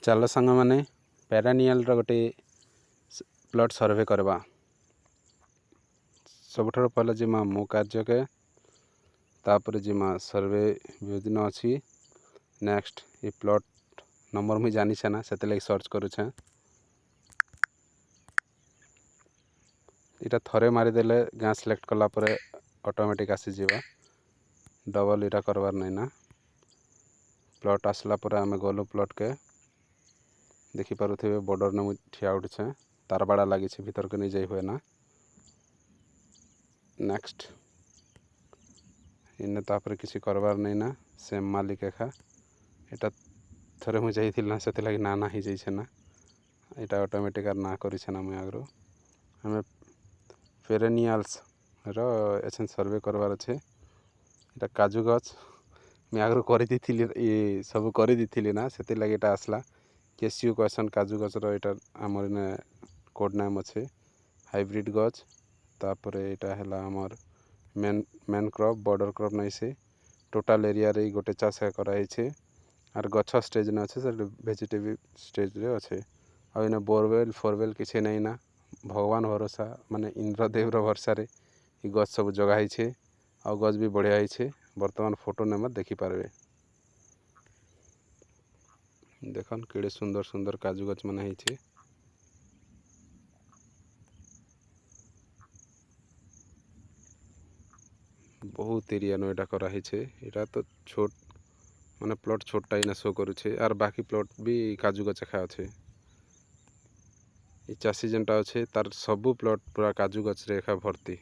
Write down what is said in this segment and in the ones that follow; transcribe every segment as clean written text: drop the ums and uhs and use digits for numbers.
चल सांग मैंने पेरानियल गोटे प्लॉट सर्वे करवा। सबुठ पहले जिमा मो कार्य के तापर जिमा सर्वे दिन अच्छी नेक्स्ट ये प्लॉट नंबर मुझे जानी छे ना से लगे सर्च करुछे। इटा थरे मारिदेले गाँ सिलेक्ट कलापर ऑटोमेटिक आसीजा डबल इटा करवार नहीं ना। प्लॉट आसला पर आम गलु प्लॉट के देखिपे बॉर्डर ने मुझे ठिया उठे तार बाड़ा लगी भीतर के नहीं जाई हुए ना। नेक्स्ट इन तापर किसी करवार नहीं ना सेम मालिक एखा इटा थरे मुझे जाइना से लगे ना ना ही जाइए ना इटा ऑटोमेटिक ना करी ना मुझे आगु हमें पेरेनियल्स रो एछन सर्वे करवार अच्छे। इटा काजू गछ मैं आगु कर सब कर ना से लगे इटा आसला केसीयू क्वेश्चन काजू गचर इटा आमर ने कोड नाम अच्छे हाइब्रिड गछ तापर इटा है आमर मेन क्रॉप बॉर्डर क्रॉप नहीं से टोटाल एरिया रे गोटे चाष कराई आर गछ स्टेज ने अच्छे वेजिटेबल स्टेज रे अच्छे आ इन बोरवेल फोरवेल किसी नहीं ना भगवान भरोसा माने इंद्रदेवर भरसा रे गछ सब जगाई आ गछ भी बढ़िया है। बर्तमान फोटो ने मत देखिपारे देखन केड़े सुंदर सुंदर काजू गछ मन है। बहुत एरिया नो एटा कराई इटा तो छोट माने प्लॉट छोटा ही ना शो करुचे आर बाकी प्लॉट भी काजू गछ खा अच्छे। ये चाषी जेनटा अच्छे तार सबू प्लॉट पूरा काजू गछ रे एखा भर्ती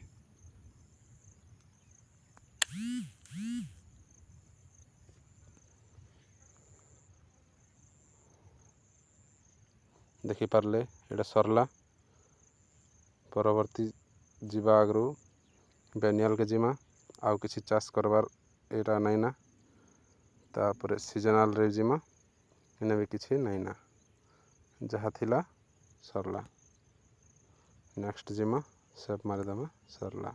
देखिपारे ये सरला परवर्ती जीवा आगु बेनियल के जिमा आउ किसी चाष करवार एटा नहीं ना तापर सीजनल रे जिमा इन्हें भी किसी नहीं ना जहाँ थिला सरला नेक्स्ट जिमा सेप मारिदेमा सरला।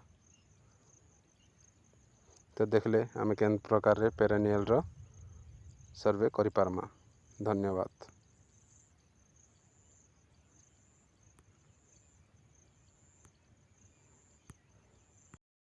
तो देखले आम के प्रकार रे पेरेनियल रो सर्वे करि पारमा। धन्यवाद।